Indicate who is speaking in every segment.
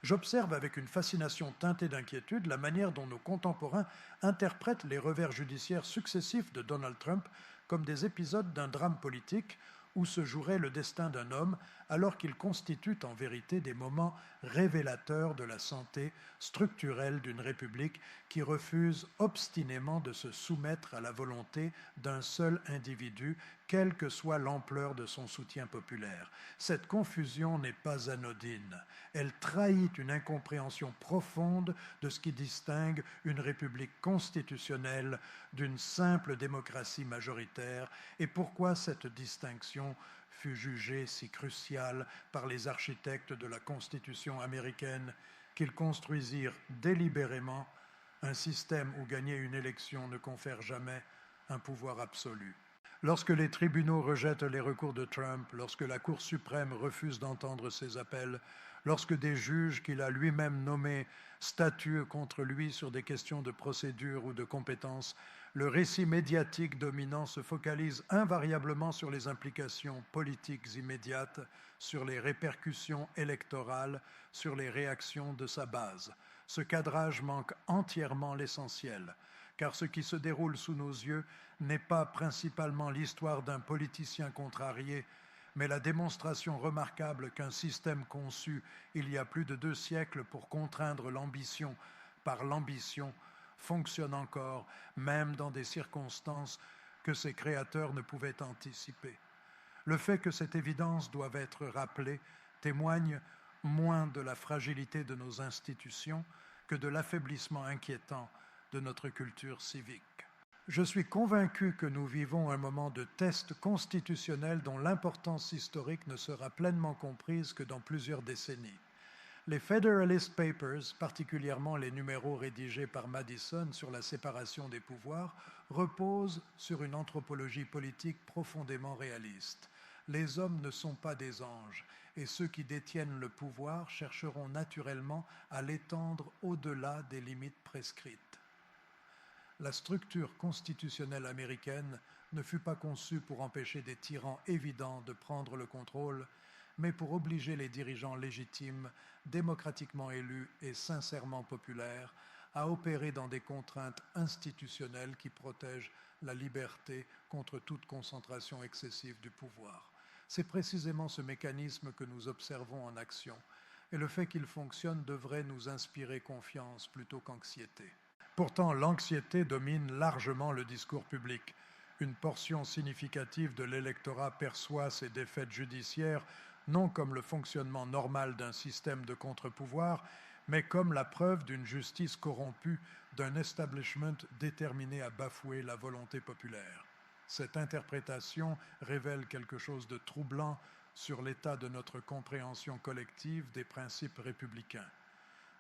Speaker 1: J'observe avec une fascination teintée d'inquiétude la manière dont nos contemporains interprètent les revers judiciaires successifs de Donald Trump comme des épisodes d'un drame politique où se jouerait le destin d'un homme, alors qu'ils constituent en vérité des moments révélateurs de la santé structurelle d'une république qui refuse obstinément de se soumettre à la volonté d'un seul individu, quelle que soit l'ampleur de son soutien populaire. Cette confusion n'est pas anodine. Elle trahit une incompréhension profonde de ce qui distingue une république constitutionnelle d'une simple démocratie majoritaire et pourquoi cette distinction fut jugée si cruciale par les architectes de la Constitution américaine qu'ils construisirent délibérément un système où gagner une élection ne confère jamais un pouvoir absolu. Lorsque les tribunaux rejettent les recours de Trump, lorsque la Cour suprême refuse d'entendre ses appels, lorsque des juges qu'il a lui-même nommés statuent contre lui sur des questions de procédure ou de compétence, le récit médiatique dominant se focalise invariablement sur les implications politiques immédiates, sur les répercussions électorales, sur les réactions de sa base. Ce cadrage manque entièrement l'essentiel, car ce qui se déroule sous nos yeux n'est pas principalement l'histoire d'un politicien contrarié, mais la démonstration remarquable qu'un système conçu il y a plus de 2 siècles pour contraindre l'ambition par l'ambition fonctionne encore, même dans des circonstances que ses créateurs ne pouvaient anticiper. Le fait que cette évidence doive être rappelée témoigne moins de la fragilité de nos institutions que de l'affaiblissement inquiétant de notre culture civique. Je suis convaincu que nous vivons un moment de test constitutionnel dont l'importance historique ne sera pleinement comprise que dans plusieurs décennies. Les Federalist Papers, particulièrement les numéros rédigés par Madison sur la séparation des pouvoirs, reposent sur une anthropologie politique profondément réaliste. Les hommes ne sont pas des anges, et ceux qui détiennent le pouvoir chercheront naturellement à l'étendre au-delà des limites prescrites. La structure constitutionnelle américaine ne fut pas conçue pour empêcher des tyrans évidents de prendre le contrôle, mais pour obliger les dirigeants légitimes, démocratiquement élus et sincèrement populaires, à opérer dans des contraintes institutionnelles qui protègent la liberté contre toute concentration excessive du pouvoir. C'est précisément ce mécanisme que nous observons en action, et le fait qu'il fonctionne devrait nous inspirer confiance plutôt qu'anxiété. Pourtant, l'anxiété domine largement le discours public. Une portion significative de l'électorat perçoit ces défaites judiciaires non comme le fonctionnement normal d'un système de contre-pouvoir, mais comme la preuve d'une justice corrompue, d'un establishment déterminé à bafouer la volonté populaire. Cette interprétation révèle quelque chose de troublant sur l'état de notre compréhension collective des principes républicains.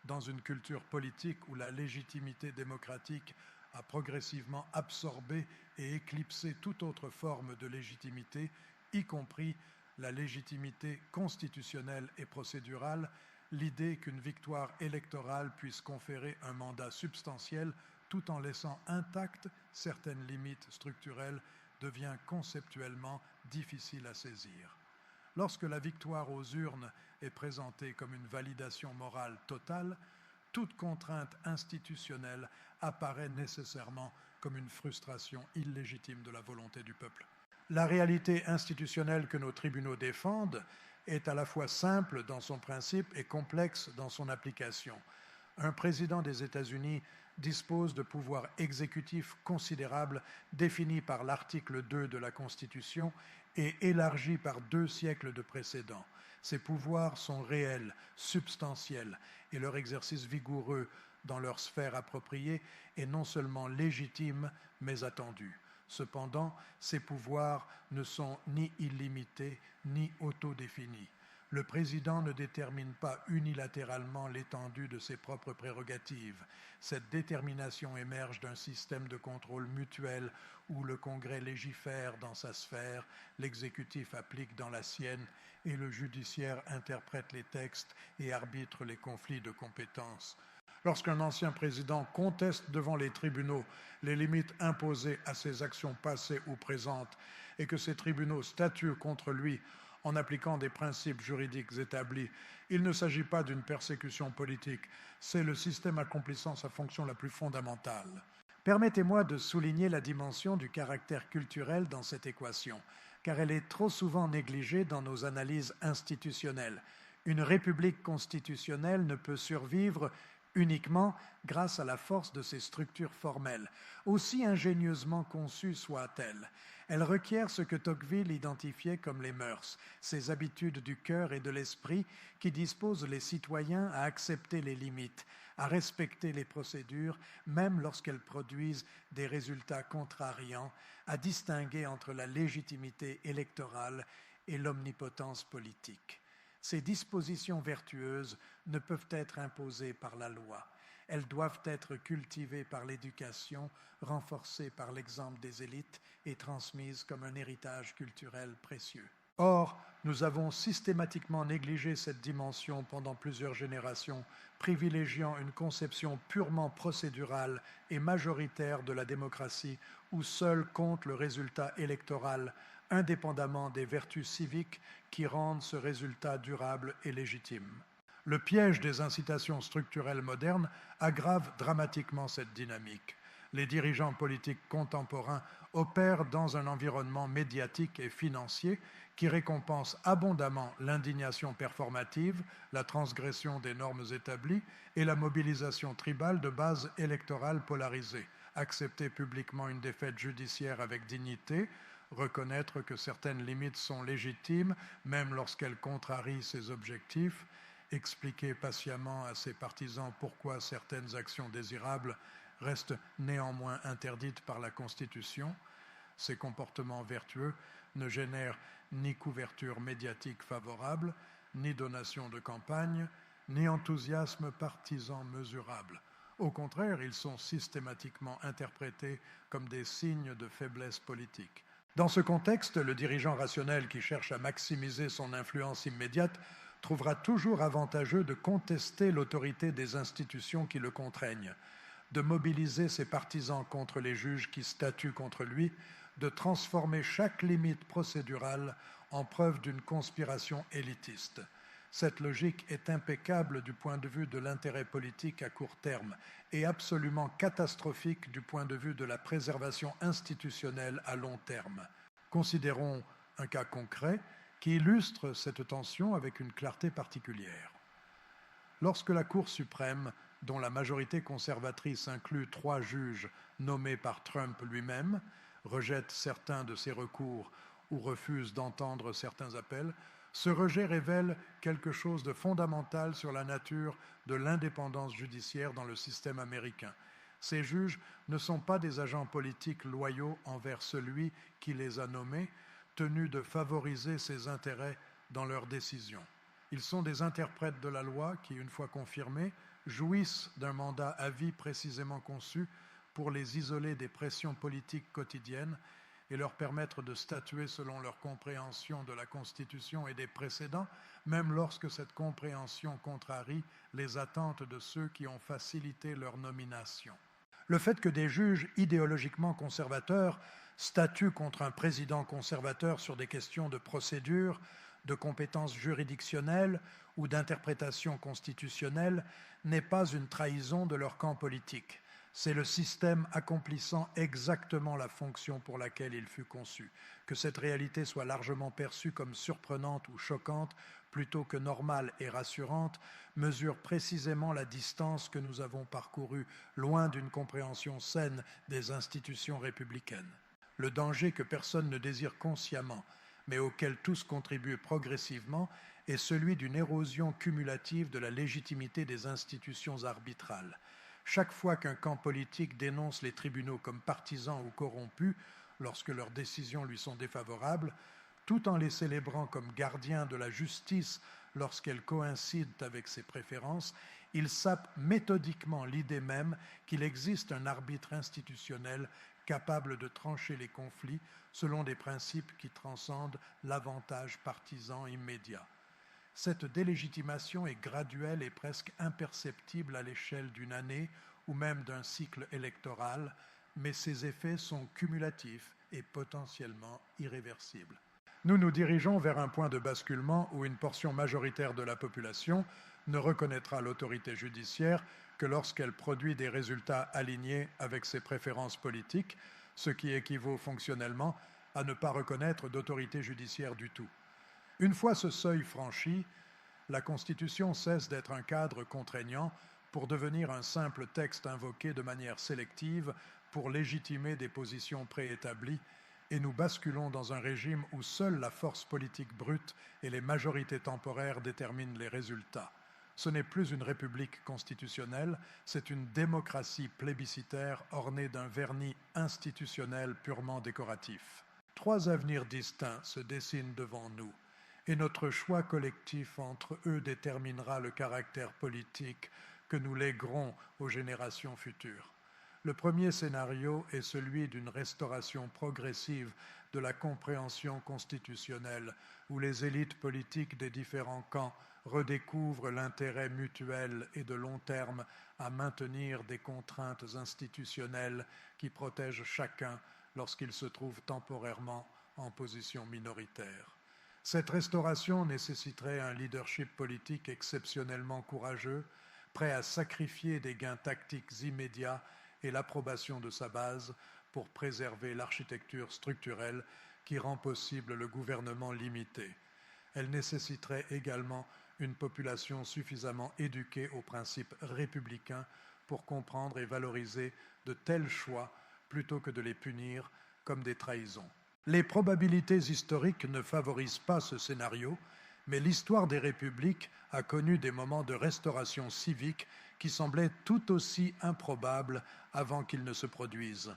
Speaker 1: Dans une culture politique où la légitimité démocratique a progressivement absorbé et éclipsé toute autre forme de légitimité, y compris la légitimité constitutionnelle et procédurale, l'idée qu'une victoire électorale puisse conférer un mandat substantiel tout en laissant intactes certaines limites structurelles devient conceptuellement difficile à saisir. Lorsque la victoire aux urnes est présentée comme une validation morale totale, toute contrainte institutionnelle apparaît nécessairement comme une frustration illégitime de la volonté du peuple. La réalité institutionnelle que nos tribunaux défendent est à la fois simple dans son principe et complexe dans son application. Un président des États-Unis dispose de pouvoirs exécutifs considérables définis par l'article 2 de la Constitution et élargis par 2 siècles de précédents. Ces pouvoirs sont réels, substantiels, et leur exercice vigoureux dans leur sphère appropriée est non seulement légitime, mais attendu. Cependant, ces pouvoirs ne sont ni illimités, ni autodéfinis. Le président ne détermine pas unilatéralement l'étendue de ses propres prérogatives. Cette détermination émerge d'un système de contrôle mutuel où le Congrès légifère dans sa sphère, l'exécutif applique dans la sienne et le judiciaire interprète les textes et arbitre les conflits de compétences. Lorsqu'un ancien président conteste devant les tribunaux les limites imposées à ses actions passées ou présentes et que ces tribunaux statuent contre lui en appliquant des principes juridiques établis. Il ne s'agit pas d'une persécution politique, c'est le système accomplissant sa fonction la plus fondamentale. Permettez-moi de souligner la dimension du caractère culturel dans cette équation, car elle est trop souvent négligée dans nos analyses institutionnelles. Une république constitutionnelle ne peut survivre uniquement grâce à la force de ses structures formelles, aussi ingénieusement conçues soient-elles. Elle requiert ce que Tocqueville identifiait comme les mœurs, ces habitudes du cœur et de l'esprit qui disposent les citoyens à accepter les limites, à respecter les procédures, même lorsqu'elles produisent des résultats contrariants, à distinguer entre la légitimité électorale et l'omnipotence politique. Ces dispositions vertueuses ne peuvent être imposées par la loi. Elles doivent être cultivées par l'éducation, renforcées par l'exemple des élites et transmises comme un héritage culturel précieux. Or, nous avons systématiquement négligé cette dimension pendant plusieurs générations, privilégiant une conception purement procédurale et majoritaire de la démocratie où seul compte le résultat électoral, indépendamment des vertus civiques qui rendent ce résultat durable et légitime. Le piège des incitations structurelles modernes aggrave dramatiquement cette dynamique. Les dirigeants politiques contemporains opèrent dans un environnement médiatique et financier qui récompense abondamment l'indignation performative, la transgression des normes établies et la mobilisation tribale de bases électorales polarisées. Accepter publiquement une défaite judiciaire avec dignité, reconnaître que certaines limites sont légitimes, même lorsqu'elles contrarient ses objectifs, expliquer patiemment à ses partisans pourquoi certaines actions désirables restent néanmoins interdites par la Constitution. Ces comportements vertueux ne génèrent ni couverture médiatique favorable, ni donation de campagne, ni enthousiasme partisan mesurable. Au contraire, ils sont systématiquement interprétés comme des signes de faiblesse politique. Dans ce contexte, le dirigeant rationnel qui cherche à maximiser son influence immédiate trouvera toujours avantageux de contester l'autorité des institutions qui le contraignent, de mobiliser ses partisans contre les juges qui statuent contre lui, de transformer chaque limite procédurale en preuve d'une conspiration élitiste. Cette logique est impeccable du point de vue de l'intérêt politique à court terme et absolument catastrophique du point de vue de la préservation institutionnelle à long terme. Considérons un cas concret qui illustre cette tension avec une clarté particulière. Lorsque la Cour suprême, dont la majorité conservatrice inclut 3 juges nommés par Trump lui-même, rejette certains de ses recours ou refuse d'entendre certains appels, ce rejet révèle quelque chose de fondamental sur la nature de l'indépendance judiciaire dans le système américain. Ces juges ne sont pas des agents politiques loyaux envers celui qui les a nommés, tenus de favoriser ses intérêts dans leurs décisions. Ils sont des interprètes de la loi qui, une fois confirmés, jouissent d'un mandat à vie précisément conçu pour les isoler des pressions politiques quotidiennes et leur permettre de statuer selon leur compréhension de la Constitution et des précédents, même lorsque cette compréhension contrarie les attentes de ceux qui ont facilité leur nomination. Le fait que des juges idéologiquement conservateurs statuent contre un président conservateur sur des questions de procédure, de compétences juridictionnelles ou d'interprétation constitutionnelle n'est pas une trahison de leur camp politique. C'est le système accomplissant exactement la fonction pour laquelle il fut conçu. Que cette réalité soit largement perçue comme surprenante ou choquante, plutôt que normale et rassurante, mesure précisément la distance que nous avons parcourue, loin d'une compréhension saine des institutions républicaines. Le danger que personne ne désire consciemment, mais auquel tous contribuent progressivement, est celui d'une érosion cumulative de la légitimité des institutions arbitrales. Chaque fois qu'un camp politique dénonce les tribunaux comme partisans ou corrompus, lorsque leurs décisions lui sont défavorables, tout en les célébrant comme gardiens de la justice lorsqu'elles coïncident avec ses préférences, il sape méthodiquement l'idée même qu'il existe un arbitre institutionnel capable de trancher les conflits selon des principes qui transcendent l'avantage partisan immédiat. Cette délégitimation est graduelle et presque imperceptible à l'échelle d'une année ou même d'un cycle électoral, mais ses effets sont cumulatifs et potentiellement irréversibles. Nous nous dirigeons vers un point de basculement où une portion majoritaire de la population ne reconnaîtra l'autorité judiciaire que lorsqu'elle produit des résultats alignés avec ses préférences politiques, ce qui équivaut fonctionnellement à ne pas reconnaître d'autorité judiciaire du tout. Une fois ce seuil franchi, la Constitution cesse d'être un cadre contraignant pour devenir un simple texte invoqué de manière sélective pour légitimer des positions préétablies, et nous basculons dans un régime où seule la force politique brute et les majorités temporaires déterminent les résultats. Ce n'est plus une république constitutionnelle, c'est une démocratie plébiscitaire ornée d'un vernis institutionnel purement décoratif. 3 avenirs distincts se dessinent devant nous, et notre choix collectif entre eux déterminera le caractère politique que nous léguerons aux générations futures. Le premier scénario est celui d'une restauration progressive de la compréhension constitutionnelle, où les élites politiques des différents camps redécouvrent l'intérêt mutuel et de long terme à maintenir des contraintes institutionnelles qui protègent chacun lorsqu'il se trouve temporairement en position minoritaire. Cette restauration nécessiterait un leadership politique exceptionnellement courageux, prêt à sacrifier des gains tactiques immédiats et l'approbation de sa base pour préserver l'architecture structurelle qui rend possible le gouvernement limité. Elle nécessiterait également une population suffisamment éduquée aux principes républicains pour comprendre et valoriser de tels choix plutôt que de les punir comme des trahisons. Les probabilités historiques ne favorisent pas ce scénario, mais l'histoire des républiques a connu des moments de restauration civique qui semblaient tout aussi improbables avant qu'ils ne se produisent.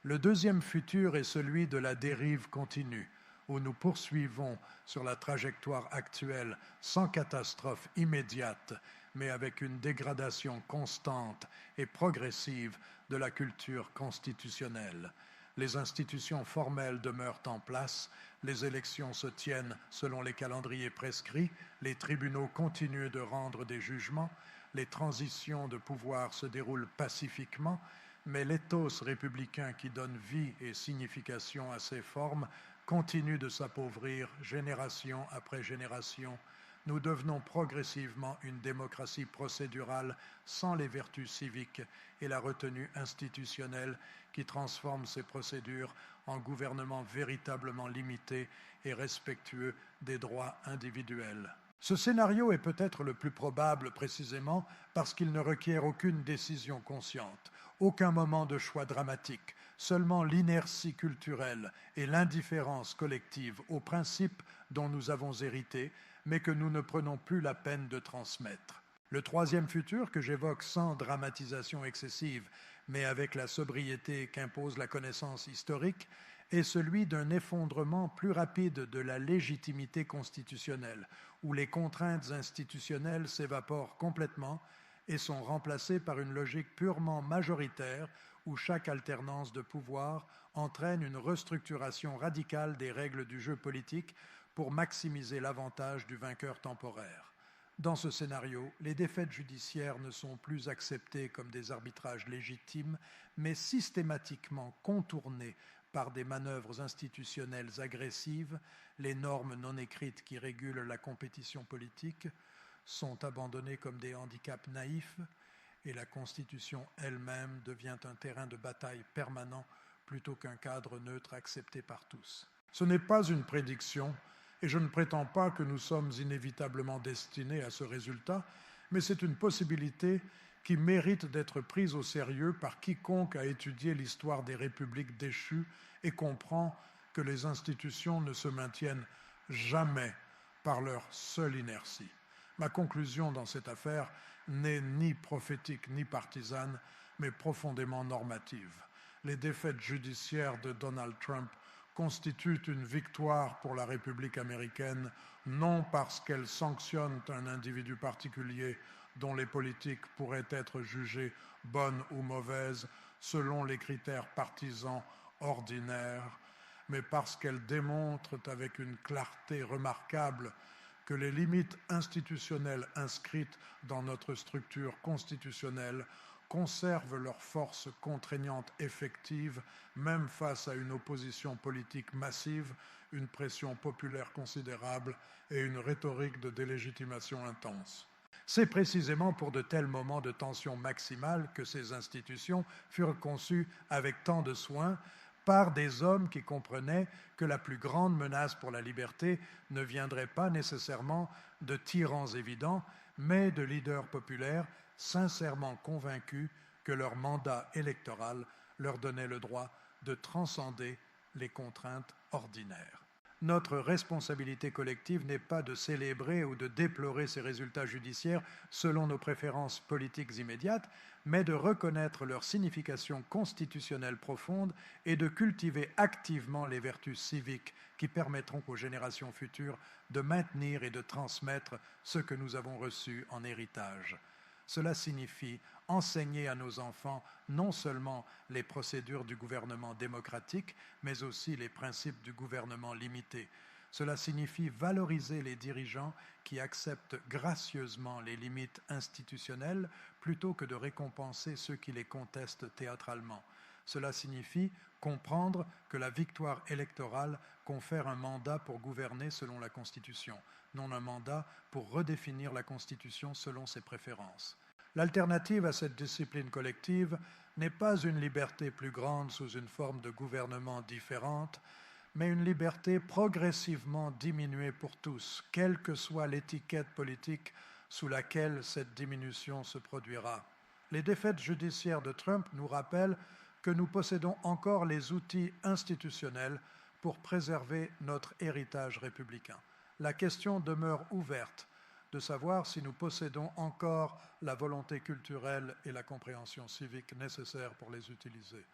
Speaker 1: Le deuxième futur est celui de la dérive continue, où nous poursuivons sur la trajectoire actuelle sans catastrophe immédiate, mais avec une dégradation constante et progressive de la culture constitutionnelle. Les institutions formelles demeurent en place, les élections se tiennent selon les calendriers prescrits, les tribunaux continuent de rendre des jugements, les transitions de pouvoir se déroulent pacifiquement, mais l'éthos républicain qui donne vie et signification à ces formes continue de s'appauvrir génération après génération. Nous devenons progressivement une démocratie procédurale sans les vertus civiques et la retenue institutionnelle qui transforme ces procédures en gouvernement véritablement limité et respectueux des droits individuels. Ce scénario est peut-être le plus probable précisément parce qu'il ne requiert aucune décision consciente, aucun moment de choix dramatique, seulement l'inertie culturelle et l'indifférence collective aux principes dont nous avons hérité, mais que nous ne prenons plus la peine de transmettre. Le troisième futur, que j'évoque sans dramatisation excessive, mais avec la sobriété qu'impose la connaissance historique, est celui d'un effondrement plus rapide de la légitimité constitutionnelle, où les contraintes institutionnelles s'évaporent complètement et sont remplacées par une logique purement majoritaire, où chaque alternance de pouvoir entraîne une restructuration radicale des règles du jeu politique pour maximiser l'avantage du vainqueur temporaire. Dans ce scénario, les défaites judiciaires ne sont plus acceptées comme des arbitrages légitimes, mais systématiquement contournées par des manœuvres institutionnelles agressives. Les normes non écrites qui régulent la compétition politique sont abandonnées comme des handicaps naïfs et la Constitution elle-même devient un terrain de bataille permanent plutôt qu'un cadre neutre accepté par tous. Ce n'est pas une prédiction, et je ne prétends pas que nous sommes inévitablement destinés à ce résultat, mais c'est une possibilité qui mérite d'être prise au sérieux par quiconque a étudié l'histoire des républiques déchues et comprend que les institutions ne se maintiennent jamais par leur seule inertie. Ma conclusion dans cette affaire n'est ni prophétique ni partisane, mais profondément normative. Les défaites judiciaires de Donald Trump constituent une victoire pour la République américaine, non parce qu'elles sanctionnent un individu particulier dont les politiques pourraient être jugées bonnes ou mauvaises selon les critères partisans ordinaires, mais parce qu'elles démontrent avec une clarté remarquable que les limites institutionnelles inscrites dans notre structure constitutionnelle conservent leur force contraignante effective, même face à une opposition politique massive, une pression populaire considérable et une rhétorique de délégitimation intense. C'est précisément pour de tels moments de tension maximale que ces institutions furent conçues avec tant de soin par des hommes qui comprenaient que la plus grande menace pour la liberté ne viendrait pas nécessairement de tyrans évidents, mais de leaders populaires sincèrement convaincus que leur mandat électoral leur donnait le droit de transcender les contraintes ordinaires. Notre responsabilité collective n'est pas de célébrer ou de déplorer ces résultats judiciaires selon nos préférences politiques immédiates, mais de reconnaître leur signification constitutionnelle profonde et de cultiver activement les vertus civiques qui permettront aux générations futures de maintenir et de transmettre ce que nous avons reçu en héritage. Cela signifie enseigner à nos enfants non seulement les procédures du gouvernement démocratique, mais aussi les principes du gouvernement limité. Cela signifie valoriser les dirigeants qui acceptent gracieusement les limites institutionnelles plutôt que de récompenser ceux qui les contestent théâtralement. Cela signifie comprendre que la victoire électorale confère un mandat pour gouverner selon la Constitution, non un mandat pour redéfinir la Constitution selon ses préférences. L'alternative à cette discipline collective n'est pas une liberté plus grande sous une forme de gouvernement différente, mais une liberté progressivement diminuée pour tous, quelle que soit l'étiquette politique sous laquelle cette diminution se produira. Les défaites judiciaires de Trump nous rappellent que nous possédons encore les outils institutionnels pour préserver notre héritage républicain. La question demeure ouverte de savoir si nous possédons encore la volonté culturelle et la compréhension civique nécessaires pour les utiliser.